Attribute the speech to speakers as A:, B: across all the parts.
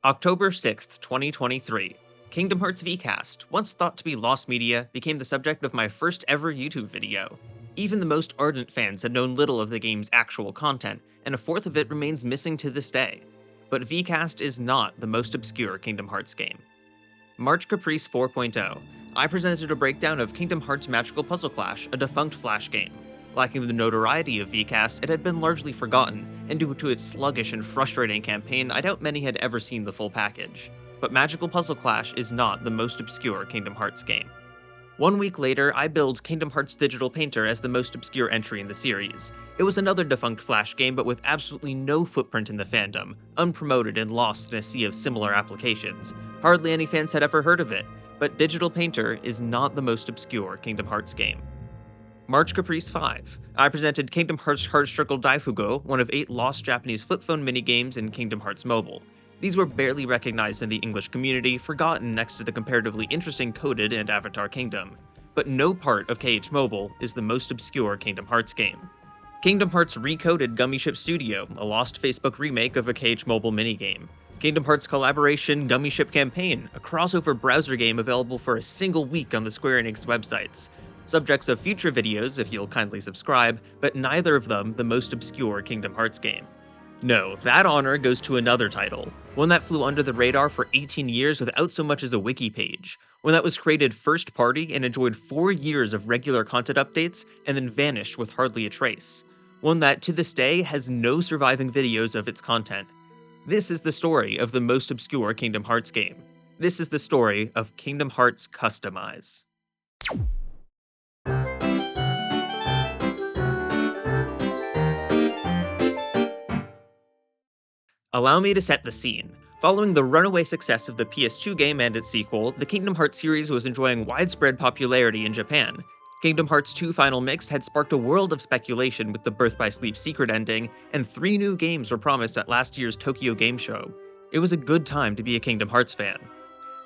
A: October 6th, 2023. Kingdom Hearts VCast, once thought to be lost media, became the subject of my first ever YouTube video. Even the most ardent fans had known little of the game's actual content, and a fourth of it remains missing to this day. But VCast is not the most obscure Kingdom Hearts game. March Caprice 4.0. I presented a breakdown of Kingdom Hearts Magical Puzzle Clash, a defunct Flash game. Lacking the notoriety of VCast, it had been largely forgotten, and due to its sluggish and frustrating campaign, I doubt many had ever seen the full package. But Magical Puzzle Clash is not the most obscure Kingdom Hearts game. 1 week later, I billed Kingdom Hearts Digital Painter as the most obscure entry in the series. It was another defunct Flash game, but with absolutely no footprint in the fandom, unpromoted and lost in a sea of similar applications. Hardly any fans had ever heard of it, but Digital Painter is not the most obscure Kingdom Hearts game. March Caprice 5. I presented Kingdom Hearts Heartstruggle Daifugo, one of 8 lost Japanese flip phone minigames in Kingdom Hearts Mobile. These were barely recognized in the English community, forgotten next to the comparatively interesting Coded and Avatar Kingdom. But no part of KH Mobile is the most obscure Kingdom Hearts game. Kingdom Hearts Recoded Gummy Ship Studio, a lost Facebook remake of a KH Mobile minigame. Kingdom Hearts Collaboration Gummy Ship Campaign, a crossover browser game available for a single week on the Square Enix websites. Subjects of future videos if you'll kindly subscribe, but neither of them the most obscure Kingdom Hearts game. No, that honor goes to another title, one that flew under the radar for 18 years without so much as a wiki page, one that was created first party and enjoyed 4 years of regular content updates and then vanished with hardly a trace, one that to this day has no surviving videos of its content. This is the story of the most obscure Kingdom Hearts game. This is the story of Kingdom Hearts Customize. Allow me to set the scene. Following the runaway success of the PS2 game and its sequel, the Kingdom Hearts series was enjoying widespread popularity in Japan. Kingdom Hearts 2 Final Mix had sparked a world of speculation with the Birth by Sleep secret ending, and 3 new games were promised at last year's Tokyo Game Show. It was a good time to be a Kingdom Hearts fan.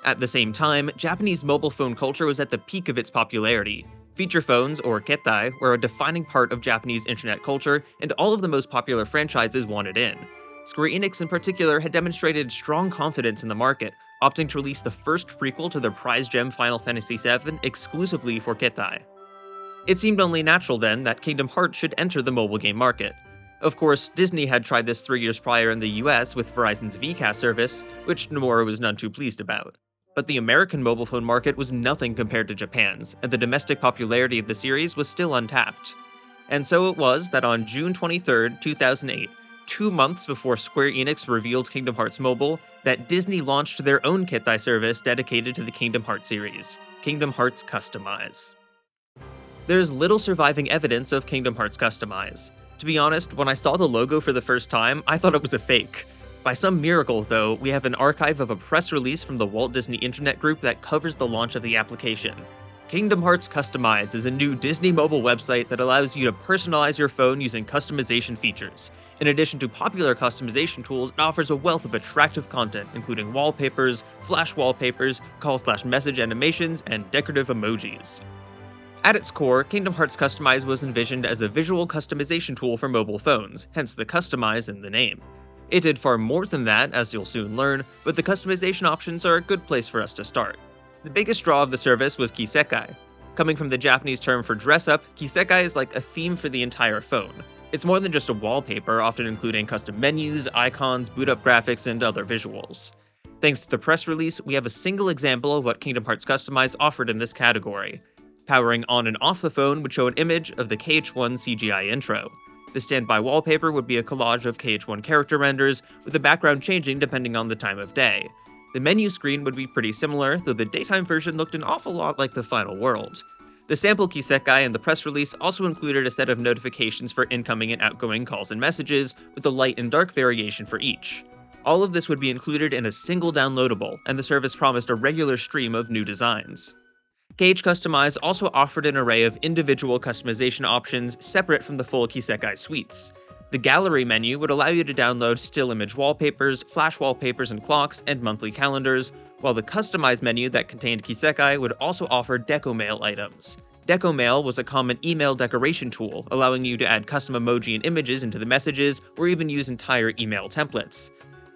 A: At the same time, Japanese mobile phone culture was at the peak of its popularity. Feature phones, or ketai, were a defining part of Japanese internet culture, and all of the most popular franchises wanted in. Square Enix in particular had demonstrated strong confidence in the market, opting to release the first prequel to their prize gem Final Fantasy VII exclusively for ketai. It seemed only natural then that Kingdom Hearts should enter the mobile game market. Of course, Disney had tried this 3 years prior in the US with Verizon's VCast service, which Nomura was none too pleased about. But the American mobile phone market was nothing compared to Japan's, and the domestic popularity of the series was still untapped. And so it was that on June 23, 2008, 2 months before Square Enix revealed Kingdom Hearts Mobile, that Disney launched their own ketai service dedicated to the Kingdom Hearts series, Kingdom Hearts Customize. There's little surviving evidence of Kingdom Hearts Customize. To be honest, when I saw the logo for the first time, I thought it was a fake. By some miracle, though, we have an archive of a press release from the Walt Disney Internet Group that covers the launch of the application. Kingdom Hearts Customize is a new Disney mobile website that allows you to personalize your phone using customization features. In addition to popular customization tools, it offers a wealth of attractive content, including wallpapers, flash wallpapers, call/message animations, and decorative emojis. At its core, Kingdom Hearts Customize was envisioned as a visual customization tool for mobile phones, hence the customize in the name. It did far more than that, as you'll soon learn, but the customization options are a good place for us to start. The biggest draw of the service was Kisekai. Coming from the Japanese term for dress-up, Kisekai is like a theme for the entire phone. It's more than just a wallpaper, often including custom menus, icons, boot-up graphics, and other visuals. Thanks to the press release, we have a single example of what Kingdom Hearts Customize offered in this category. Powering on and off the phone would show an image of the KH1 CGI intro. The standby wallpaper would be a collage of KH1 character renders, with the background changing depending on the time of day. The menu screen would be pretty similar, though the daytime version looked an awful lot like the final world. The sample Kisekai in the press release also included a set of notifications for incoming and outgoing calls and messages, with a light and dark variation for each. All of this would be included in a single downloadable, and the service promised a regular stream of new designs. KH Customize also offered an array of individual customization options separate from the full Kisekai suites. The gallery menu would allow you to download still image wallpapers, flash wallpapers and clocks, and monthly calendars, while the Customize menu that contained Kisekai would also offer DecoMail items. DecoMail was a common email decoration tool, allowing you to add custom emoji and images into the messages, or even use entire email templates.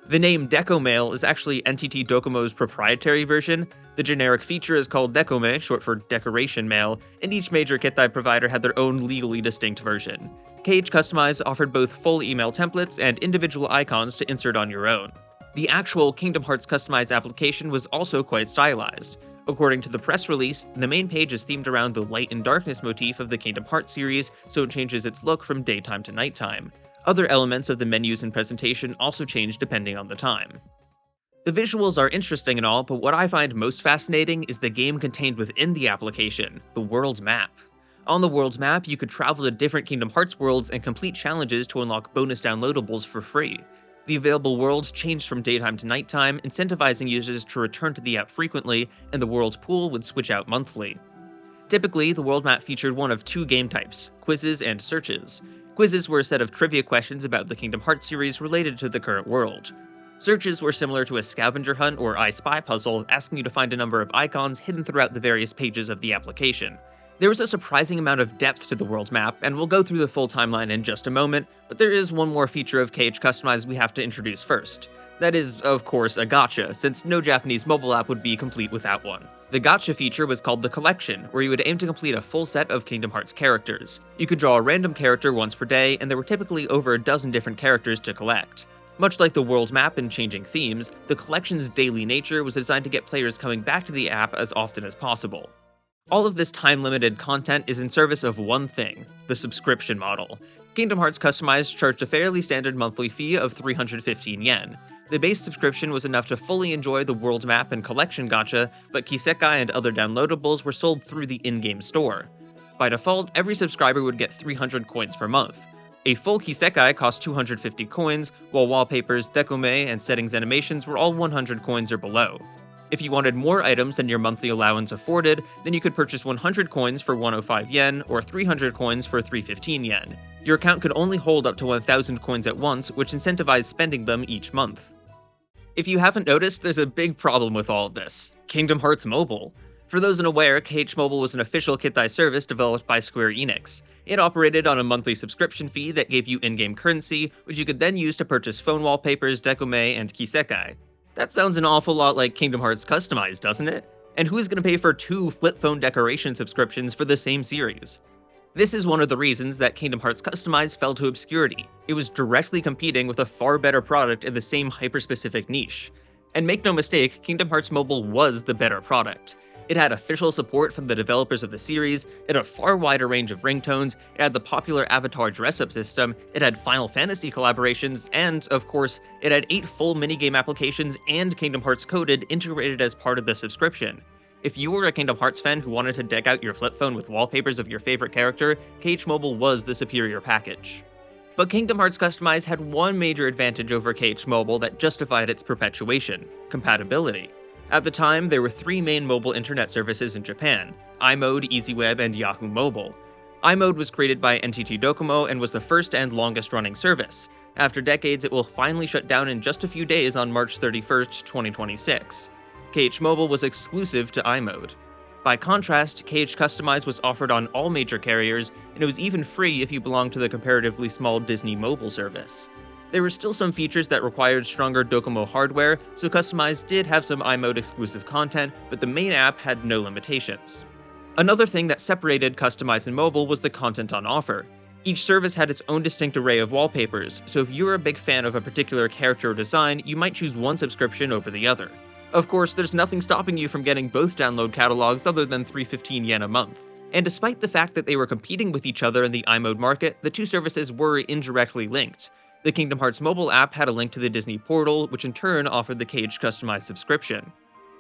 A: The name Decomail is actually NTT Docomo's proprietary version. The generic feature is called Decome, short for Decoration Mail, and each major Ketai provider had their own legally distinct version. KH Customize offered both full email templates and individual icons to insert on your own. The actual Kingdom Hearts Customize application was also quite stylized. According to the press release, the main page is themed around the light and darkness motif of the Kingdom Hearts series, so it changes its look from daytime to nighttime. Other elements of the menus and presentation also change depending on the time. The visuals are interesting and all, but what I find most fascinating is the game contained within the application, the world map. On the world map, you could travel to different Kingdom Hearts worlds and complete challenges to unlock bonus downloadables for free. The available worlds changed from daytime to nighttime, incentivizing users to return to the app frequently, and the world's pool would switch out monthly. Typically, the world map featured one of two game types, quizzes and searches. Quizzes were a set of trivia questions about the Kingdom Hearts series related to the current world. Searches were similar to a scavenger hunt or I Spy puzzle, asking you to find a number of icons hidden throughout the various pages of the application. There was a surprising amount of depth to the world map, and we'll go through the full timeline in just a moment, but there is one more feature of KH Customize we have to introduce first. That is, of course, a gacha, since no Japanese mobile app would be complete without one. The gacha feature was called the Collection, where you would aim to complete a full set of Kingdom Hearts characters. You could draw a random character once per day, and there were typically over a dozen different characters to collect. Much like the world map and changing themes, the collection's daily nature was designed to get players coming back to the app as often as possible. All of this time-limited content is in service of one thing, the subscription model. Kingdom Hearts Customize charged a fairly standard monthly fee of 315 yen. The base subscription was enough to fully enjoy the world map and collection gacha, but Kisekai and other downloadables were sold through the in-game store. By default, every subscriber would get 300 coins per month. A full Kisekai cost 250 coins, while wallpapers, decome, and settings animations were all 100 coins or below. If you wanted more items than your monthly allowance afforded, then you could purchase 100 coins for 105 yen, or 300 coins for 315 yen. Your account could only hold up to 1,000 coins at once, which incentivized spending them each month. If you haven't noticed, there's a big problem with all of this. Kingdom Hearts Mobile. For those unaware, KH Mobile was an official Ketai service developed by Square Enix. It operated on a monthly subscription fee that gave you in-game currency, which you could then use to purchase phone wallpapers, decome, and kisekai. That sounds an awful lot like Kingdom Hearts Customize, doesn't it? And who's going to pay for 2 flip phone decoration subscriptions for the same series? This is one of the reasons that Kingdom Hearts Customize fell to obscurity. It was directly competing with a far better product in the same hyper-specific niche. And make no mistake, Kingdom Hearts Mobile was the better product. It had official support from the developers of the series, it had a far wider range of ringtones, it had the popular Avatar dress-up system, it had Final Fantasy collaborations, and, of course, it had 8 full minigame applications and Kingdom Hearts Coded integrated as part of the subscription. If you were a Kingdom Hearts fan who wanted to deck out your flip phone with wallpapers of your favorite character, KH Mobile was the superior package. But Kingdom Hearts Customize had one major advantage over KH Mobile that justified its perpetuation: compatibility. At the time, there were 3 main mobile internet services in Japan: iMode, EasyWeb, and Yahoo Mobile. iMode was created by NTT Docomo and was the first and longest-running service. After decades, it will finally shut down in just a few days on March 31st, 2026. KH Mobile was exclusive to iMode. By contrast, KH Customize was offered on all major carriers, and it was even free if you belonged to the comparatively small Disney Mobile service. There were still some features that required stronger Docomo hardware, so Customize did have some iMode exclusive content, but the main app had no limitations. Another thing that separated Customize and Mobile was the content on offer. Each service had its own distinct array of wallpapers, so if you were a big fan of a particular character or design, you might choose one subscription over the other. Of course, there's nothing stopping you from getting both download catalogs other than 315 yen a month. And despite the fact that they were competing with each other in the iMode market, the two services were indirectly linked. The Kingdom Hearts mobile app had a link to the Disney portal, which in turn offered the KH Customized subscription.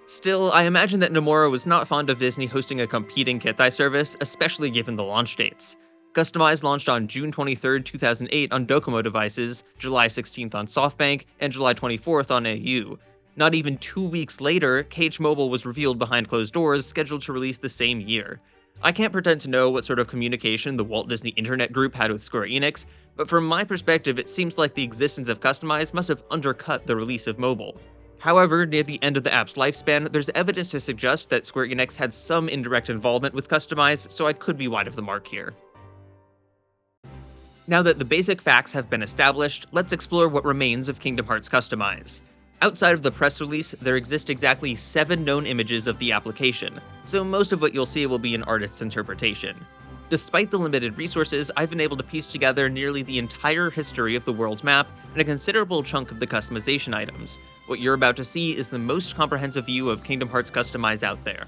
A: Still, I imagine that Nomura was not fond of Disney hosting a competing Ketai service, especially given the launch dates. Customize launched on June 23, 2008 on Docomo devices, July 16th on SoftBank, and July 24th on AU. Not even 2 weeks later, KH Mobile was revealed behind closed doors, scheduled to release the same year. I can't pretend to know what sort of communication the Walt Disney Internet Group had with Square Enix, but from my perspective it seems like the existence of Customize must have undercut the release of mobile. However, near the end of the app's lifespan, there's evidence to suggest that Square Enix had some indirect involvement with Customize, so I could be wide of the mark here. Now that the basic facts have been established, let's explore what remains of Kingdom Hearts Customize. Outside of the press release, there exist exactly 7 known images of the application, so most of what you'll see will be an artist's interpretation. Despite the limited resources, I've been able to piece together nearly the entire history of the world map and a considerable chunk of the customization items. What you're about to see is the most comprehensive view of Kingdom Hearts Customize out there.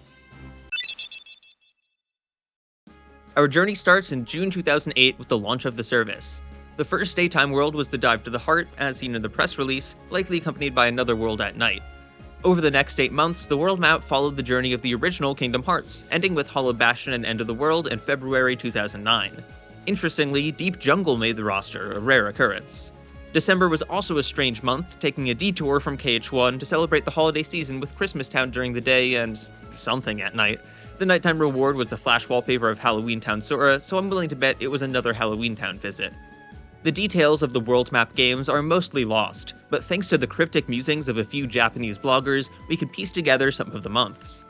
A: Our journey starts in June 2008 with the launch of the service. The first daytime world was the Dive to the Heart, as seen in the press release, likely accompanied by another world at night. Over the next 8 months, the world map followed the journey of the original Kingdom Hearts, ending with Hollow Bastion and End of the World in February 2009. Interestingly, Deep Jungle made the roster, a rare occurrence. December was also a strange month, taking a detour from KH1 to celebrate the holiday season with Christmas Town during the day and something at night. The nighttime reward was the flash wallpaper of Halloween Town Sora, so I'm willing to bet it was another Halloween Town visit. The details of the world map games are mostly lost, but thanks to the cryptic musings of a few Japanese bloggers, we could piece together some of the months.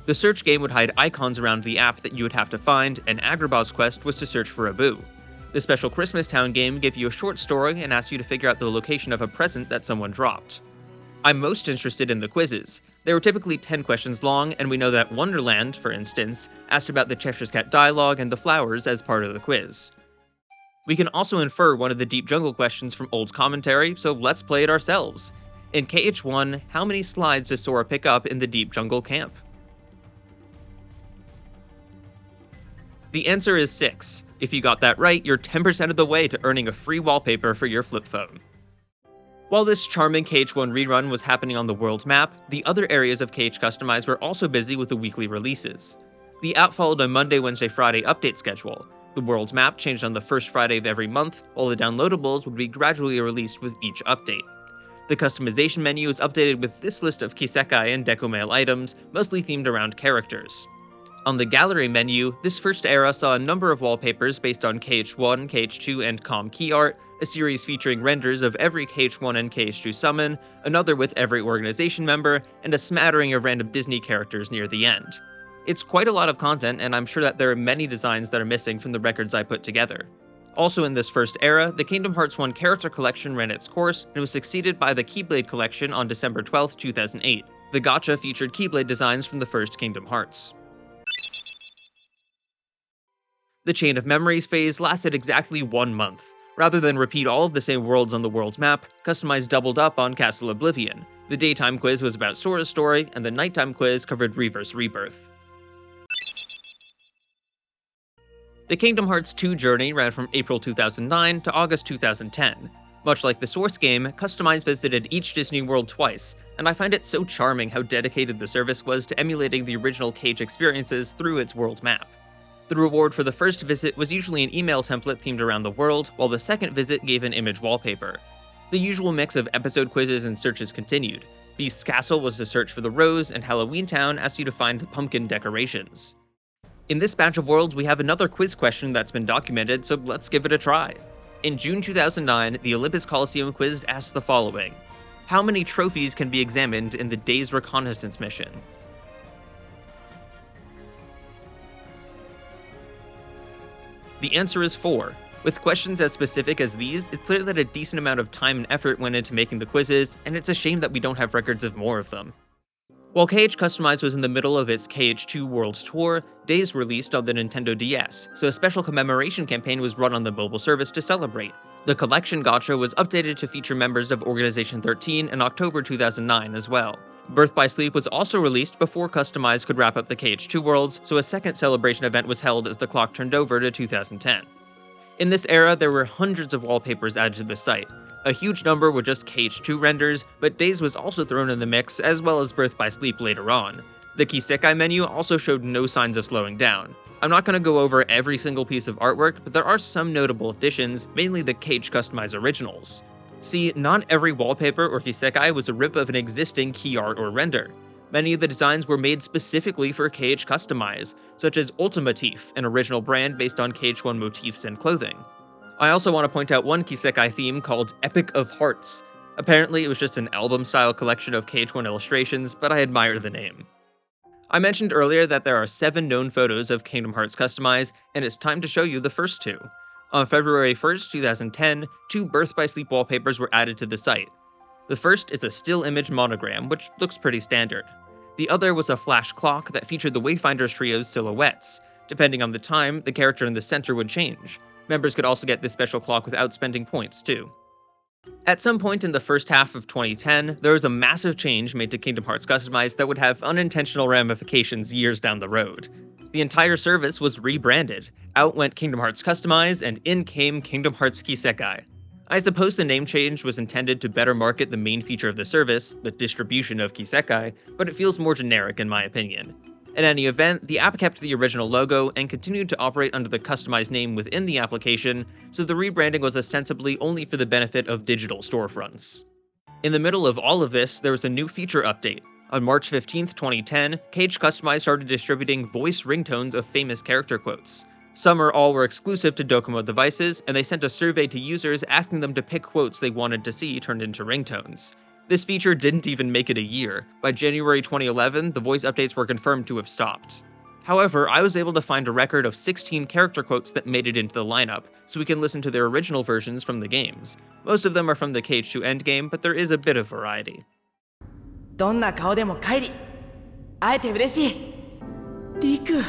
A: The search game would hide icons around the app that you would have to find, and Agrabah's quest was to search for Abu. The special Christmas Town game gave you a short story and asked you to figure out the location of a present that someone dropped. I'm most interested in the quizzes. They were typically 10 questions long, and we know that Wonderland, for instance, asked about the Cheshire's Cat dialogue and the flowers as part of the quiz. We can also infer one of the Deep Jungle questions from old commentary, so let's play it ourselves. In KH1, how many slides does Sora pick up in the Deep Jungle camp? The answer is 6. If you got that right, you're 10% of the way to earning a free wallpaper for your flip phone. While this charming KH1 rerun was happening on the world map, the other areas of KH Customize were also busy with the weekly releases. The app followed a Monday, Wednesday, Friday update schedule. The world map changed on the first Friday of every month, while the downloadables would be gradually released with each update. The customization menu is updated with this list of Kisekai and Decomail items, mostly themed around characters. On the gallery menu, this first era saw a number of wallpapers based on KH1, KH2, and COM key art, a series featuring renders of every KH1 and KH2 summon, another with every organization member, and a smattering of random Disney characters near the end. It's quite a lot of content, and I'm sure that there are many designs that are missing from the records I put together. Also in this first era, the Kingdom Hearts 1 character collection ran its course and was succeeded by the Keyblade collection on December 12, 2008. The gacha featured Keyblade designs from the first Kingdom Hearts. The Chain of Memories phase lasted exactly 1 month. Rather than repeat all of the same worlds on the world's map, Customize doubled up on Castle Oblivion. The daytime quiz was about Sora's story, and the nighttime quiz covered Reverse Rebirth. The Kingdom Hearts 2 journey ran from April 2009 to August 2010. Much like the source game, Customize visited each Disney World twice, and I find it so charming how dedicated the service was to emulating the original Cage experiences through its world map. The reward for the first visit was usually an email template themed around the world, while the second visit gave an image wallpaper. The usual mix of episode quizzes and searches continued. Beast's Castle was to search for the rose, and Halloween Town asked you to find the pumpkin decorations. In this batch of worlds, we have another quiz question that's been documented, so let's give it a try. In June 2009, the Olympus Coliseum quiz asked the following: how many trophies can be examined in the day's reconnaissance mission? The answer is 4. With questions as specific as these, it's clear that a decent amount of time and effort went into making the quizzes, and it's a shame that we don't have records of more of them. While KH Customize was in the middle of its KH2 World Tour, Days released on the Nintendo DS, so a special commemoration campaign was run on the mobile service to celebrate. The collection gacha was updated to feature members of Organization 13 in October 2009 as well. Birth by Sleep was also released before Customize could wrap up the KH2 worlds, so a second celebration event was held as the clock turned over to 2010. In this era, there were hundreds of wallpapers added to the site. A huge number were just KH2 renders, but Days was also thrown in the mix, as well as Birth by Sleep later on. The Kisekai menu also showed no signs of slowing down. I'm not going to go over every single piece of artwork, but there are some notable additions, mainly the KH Customize originals. See, not every wallpaper or Kisekai was a rip of an existing key art or render. Many of the designs were made specifically for KH Customize, such as Ultimatif, an original brand based on KH1 motifs and clothing. I also want to point out one Kisekai theme called Epic of Hearts. Apparently it was just an album-style collection of KH1 illustrations, but I admire the name. I mentioned earlier that there are 7 known photos of Kingdom Hearts Customize, and it's time to show you the first 2. On February 1st, 2010, 2 Birth by Sleep wallpapers were added to the site. The first is a still image monogram, which looks pretty standard. The other was a flash clock that featured the Wayfinders trio's silhouettes. Depending on the time, the character in the center would change. Members could also get this special clock without spending points, too. At some point in the first half of 2010, there was a massive change made to Kingdom Hearts Customized that would have unintentional ramifications years down the road. The entire service was rebranded. Out went Kingdom Hearts Customized, and in came Kingdom Hearts Kisekai. I suppose the name change was intended to better market the main feature of the service, the distribution of Kisekai, but it feels more generic in my opinion. In any event, the app kept the original logo and continued to operate under the customized name within the application, so the rebranding was ostensibly only for the benefit of digital storefronts. In the middle of all of this, there was a new feature update. On March 15, 2010, Cage Customized started distributing voice ringtones of famous character quotes. Some or all were exclusive to Docomo devices, and they sent a survey to users asking them to pick quotes they wanted to see turned into ringtones. This feature didn't even make it a year. By January 2011, the voice updates were confirmed to have stopped. However, I was able to find a record of 16 character quotes that made it into the lineup, so we can listen to their original versions from the games. Most of them are from the KH2 endgame, but there is a bit of variety.
B: どんな顔でも帰り会えて嬉しいリク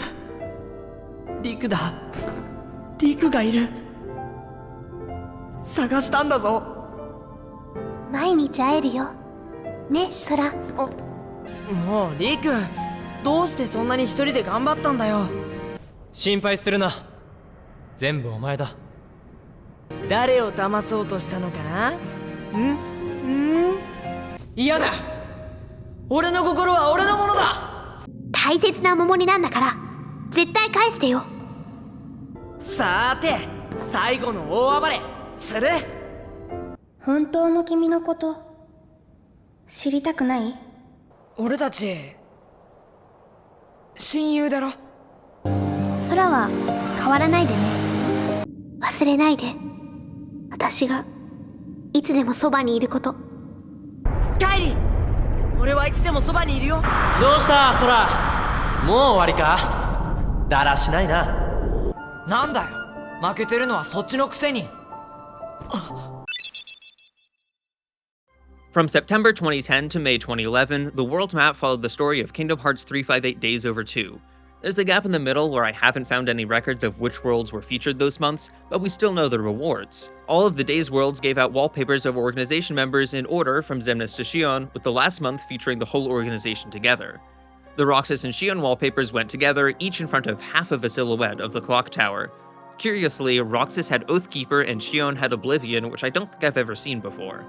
B: だリクがいる探したんだぞ
C: 毎日会えるよねソラ
B: もうリクどうしてそんなに一人で頑張ったんだよ
D: 心配するな全部お前だ
B: 誰を騙そうとしたのかな
D: 嫌だ俺の心は俺のものだ
C: 大切な桃になんだから絶対返してよ
B: さーて最後の大暴れする
C: 本当の君のこと知りたくない
D: 俺たち親友だろ
C: 空は変わらないでね忘れないで私がいつでもそばにいること
B: カイリ俺はいつでもそばにいるよ
D: どうした空もう終わりかだらしないななんだよ負けてるのはそっちのくせに
A: From September 2010 to May 2011, the world map followed the story of Kingdom Hearts 358 Days Over 2. There's a gap in the middle where I haven't found any records of which worlds were featured those months, but we still know the rewards. All of the Days worlds gave out wallpapers of organization members in order from Xemnas to Xion, with the last month featuring the whole organization together. The Roxas and Xion wallpapers went together, each in front of half of a silhouette of the clock tower. Curiously, Roxas had Oathkeeper and Xion had Oblivion, which I don't think I've ever seen before.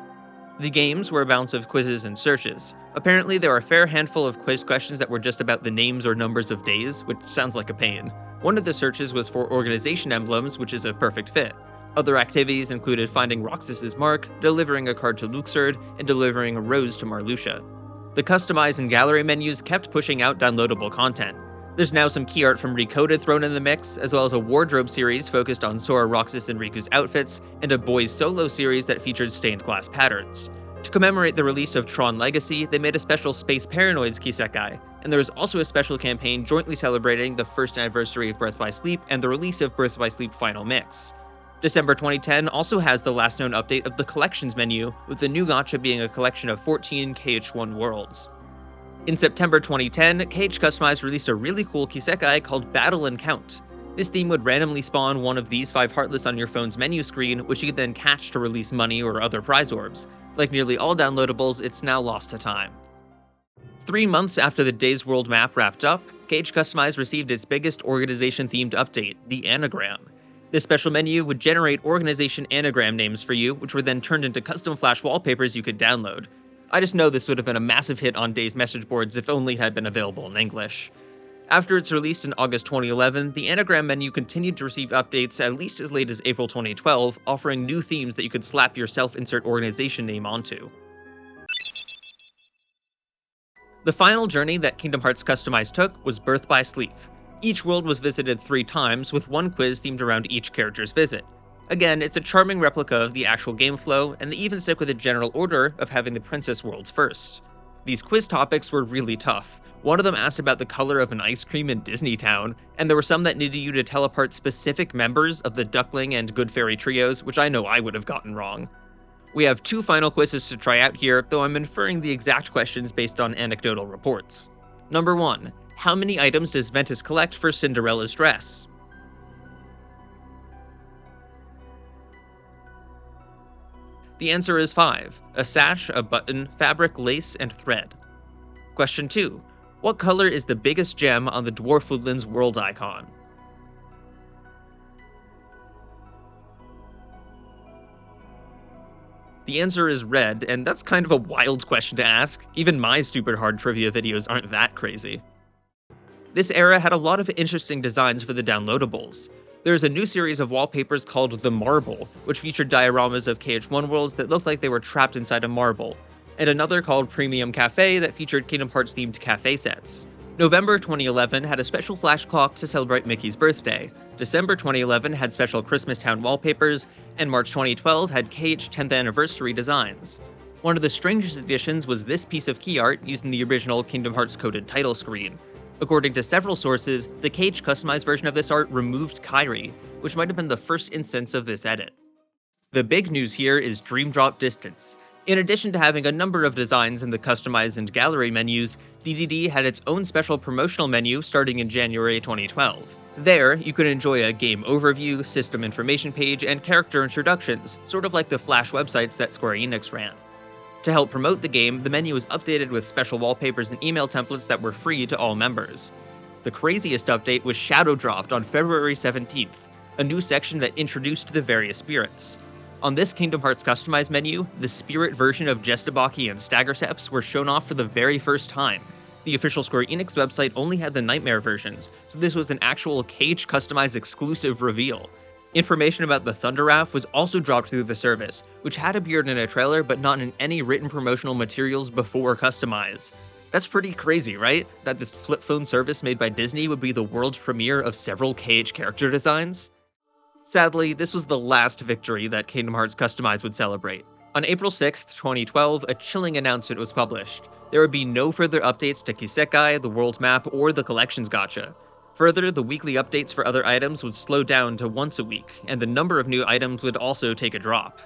A: The games were a balance of quizzes and searches. Apparently, there were a fair handful of quiz questions that were just about the names or numbers of days, which sounds like a pain. One of the searches was for organization emblems, which is a perfect fit. Other activities included finding Roxas's mark, delivering a card to Luxord, and delivering a rose to Marluxia. The customize and gallery menus kept pushing out downloadable content. There's now some key art from Recoded thrown in the mix, as well as a wardrobe series focused on Sora, Roxas, and Riku's outfits, and a boys solo series that featured stained glass patterns. To commemorate the release of Tron Legacy, they made a special Space Paranoids Kisekai, and there was also a special campaign jointly celebrating the first anniversary of Birth by Sleep and the release of Birth by Sleep Final Mix. December 2010 also has the last known update of the Collections menu, with the new gacha being a collection of 14 KH1 worlds. In September 2010, KH Customized released a really cool Kisekai called Battle and Count. This theme would randomly spawn one of these 5 heartless on your phone's menu screen, which you could then catch to release money or other prize orbs. Like nearly all downloadables, it's now lost to time. 3 months after the Days World map wrapped up, KH Customized received its biggest organization-themed update, the Anagram. This special menu would generate organization anagram names for you, which were then turned into custom flash wallpapers you could download. I just know this would have been a massive hit on Days message boards if only it had been available in English. After its release in August 2011, the Anagram menu continued to receive updates at least as late as April 2012, offering new themes that you could slap your self-insert organization name onto. The final journey that Kingdom Hearts Customized took was Birth by Sleep. Each world was visited 3 times, with one quiz themed around each character's visit. Again, it's a charming replica of the actual game flow, and they even stick with the general order of having the princess worlds first. These quiz topics were really tough. One of them asked about the color of an ice cream in Disney Town, and there were some that needed you to tell apart specific members of the Duckling and Good Fairy trios, which I know I would have gotten wrong. We have 2 final quizzes to try out here, though I'm inferring the exact questions based on anecdotal reports. Number 1. How many items does Ventus collect for Cinderella's dress? The answer is 5. A sash, a button, fabric, lace, and thread. Question 2. What color is the biggest gem on the Dwarf Woodlands world icon? The answer is red, and that's kind of a wild question to ask. Even my stupid hard trivia videos aren't that crazy. This era had a lot of interesting designs for the downloadables. There's a new series of wallpapers called The Marble, which featured dioramas of KH1 worlds that looked like they were trapped inside a marble, and another called Premium Cafe that featured Kingdom Hearts themed cafe sets. November 2011 had a special flash clock to celebrate Mickey's birthday, December 2011 had special Christmas Town wallpapers, and March 2012 had KH 10th anniversary designs. One of the strangest additions was this piece of key art used in the original Kingdom Hearts coded title screen. According to several sources, the KH customized version of this art removed Kairi, which might have been the first instance of this edit. The big news here is Dream Drop Distance. In addition to having a number of designs in the customize and gallery menus, DDD had its own special promotional menu starting in January 2012. There, you could enjoy a game overview, system information page, and character introductions, sort of like the Flash websites that Square Enix ran. To help promote the game, the menu was updated with special wallpapers and email templates that were free to all members. The craziest update was Shadow dropped on February 17th, a new section that introduced the various spirits. On this Kingdom Hearts customized menu, the spirit version of Jestabaki and Staggerseps were shown off for the very first time. The official Square Enix website only had the Nightmare versions, so this was an actual KH customized exclusive reveal. Information about the Thunderwrath was also dropped through the service, which had appeared in a trailer but not in any written promotional materials before Customize. That's pretty crazy, right? That this flip phone service made by Disney would be the world's premiere of several KH character designs? Sadly, this was the last victory that Kingdom Hearts Customize would celebrate. On April 6, 2012, a chilling announcement was published. There would be no further updates to Kisekai, the world map, or the collections gacha. Further, the weekly updates for other items would slow down to once a week, and the number of new items would also take a drop.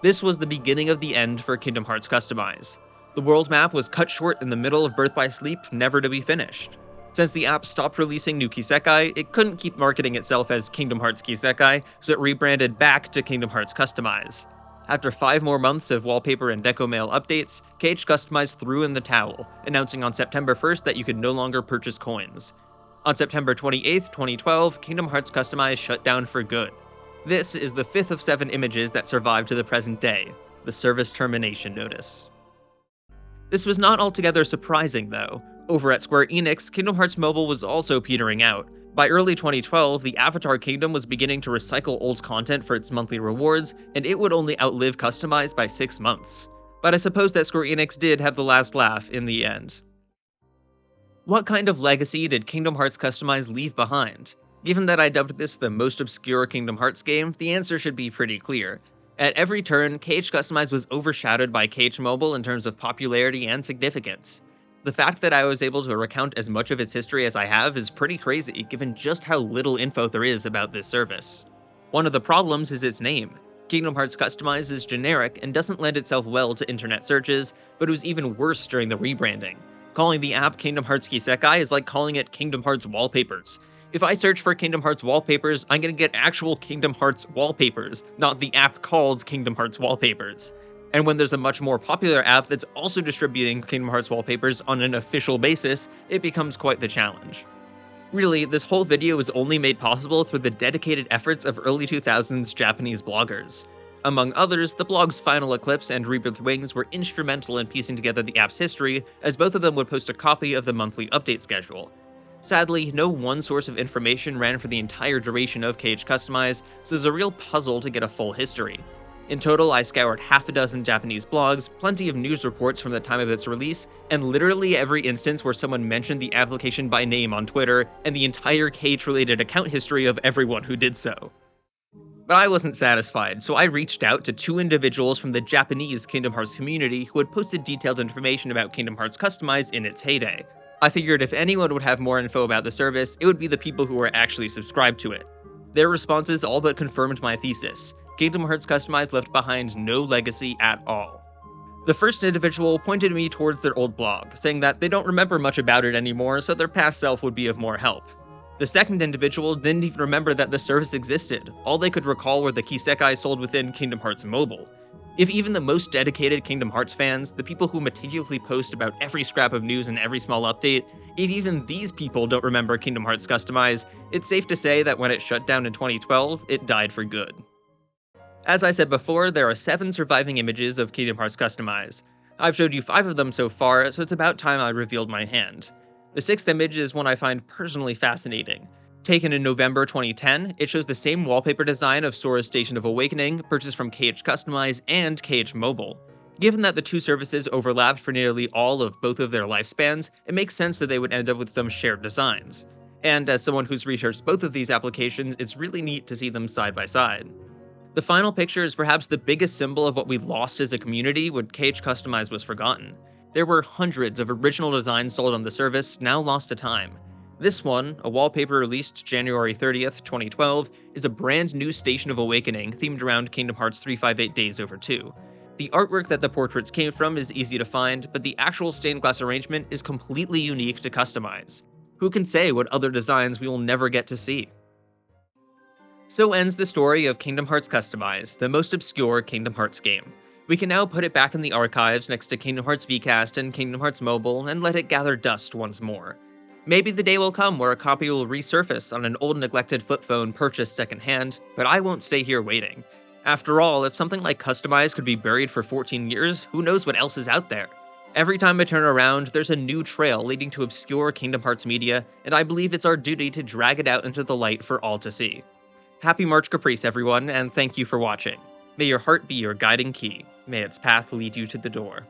A: This was the beginning of the end for Kingdom Hearts Customize. The world map was cut short in the middle of Birth by Sleep, never to be finished. Since the app stopped releasing new Kisekai, it couldn't keep marketing itself as Kingdom Hearts Kisekai, so it rebranded back to Kingdom Hearts Customize. After 5 more months of wallpaper and deco mail updates, KH Customize threw in the towel, announcing on September 1st that you could no longer purchase coins. On September 28, 2012, Kingdom Hearts Customize shut down for good. This is the 5th of 7 images that survived to the present day, the service termination notice. This was not altogether surprising, though. Over at Square Enix, Kingdom Hearts Mobile was also petering out. By early 2012, the Avatar Kingdom was beginning to recycle old content for its monthly rewards, and it would only outlive Customize by 6 months. But I suppose that Square Enix did have the last laugh in the end. What kind of legacy did Kingdom Hearts Customize leave behind? Given that I dubbed this the most obscure Kingdom Hearts game, the answer should be pretty clear. At every turn, KH Customize was overshadowed by KH Mobile in terms of popularity and significance. The fact that I was able to recount as much of its history as I have is pretty crazy, given just how little info there is about this service. One of the problems is its name. Kingdom Hearts Customize is generic and doesn't lend itself well to internet searches, but it was even worse during the rebranding. Calling the app Kingdom Hearts Kisekai is like calling it Kingdom Hearts Wallpapers. If I search for Kingdom Hearts Wallpapers, I'm gonna get actual Kingdom Hearts wallpapers, not the app called Kingdom Hearts Wallpapers. And when there's a much more popular app that's also distributing Kingdom Hearts wallpapers on an official basis, it becomes quite the challenge. Really, this whole video was only made possible through the dedicated efforts of early 2000s Japanese bloggers. Among others, the blogs Final Eclipse and Rebirth Wings were instrumental in piecing together the app's history, as both of them would post a copy of the monthly update schedule. Sadly, no one source of information ran for the entire duration of KH Customize, so it's a real puzzle to get a full history. In total, I scoured half a dozen Japanese blogs, plenty of news reports from the time of its release, and literally every instance where someone mentioned the application by name on Twitter, and the entire KH-related account history of everyone who did so. But I wasn't satisfied, so I reached out to 2 individuals from the Japanese Kingdom Hearts community who had posted detailed information about Kingdom Hearts Customized in its heyday. I figured if anyone would have more info about the service, it would be the people who were actually subscribed to it. Their responses all but confirmed my thesis. Kingdom Hearts Customized left behind no legacy at all. The first individual pointed me towards their old blog, saying that they don't remember much about it anymore, so their past self would be of more help. The second individual didn't even remember that the service existed. All they could recall were the Kisekai sold within Kingdom Hearts Mobile. If even the most dedicated Kingdom Hearts fans, the people who meticulously post about every scrap of news and every small update, if even these people don't remember Kingdom Hearts Customized, it's safe to say that when it shut down in 2012, it died for good. As I said before, there are 7 surviving images of Kingdom Hearts Customized. I've showed you 5 of them so far, so it's about time I revealed my hand. The 6th image is one I find personally fascinating. Taken in November 2010, it shows the same wallpaper design of Sora's Station of Awakening, purchased from KH Customized and KH Mobile. Given that the 2 services overlapped for nearly all of both of their lifespans, it makes sense that they would end up with some shared designs. And as someone who's researched both of these applications, it's really neat to see them side by side. The final picture is perhaps the biggest symbol of what we lost as a community when KH Customized was forgotten. There were hundreds of original designs sold on the service, now lost to time. This one, a wallpaper released January 30th, 2012, is a brand new Station of Awakening themed around Kingdom Hearts 358 Days Over 2. The artwork that the portraits came from is easy to find, but the actual stained glass arrangement is completely unique to Customize. Who can say what other designs we will never get to see? So ends the story of Kingdom Hearts Customized, the most obscure Kingdom Hearts game. We can now put it back in the archives next to Kingdom Hearts VCast and Kingdom Hearts Mobile and let it gather dust once more. Maybe the day will come where a copy will resurface on an old neglected flip phone purchased secondhand, but I won't stay here waiting. After all, if something like Customized could be buried for 14 years, who knows what else is out there? Every time I turn around, there's a new trail leading to obscure Kingdom Hearts media, and I believe it's our duty to drag it out into the light for all to see. Happy March Caprice, everyone, and thank you for watching. May your heart be your guiding key. May its path lead you to the door.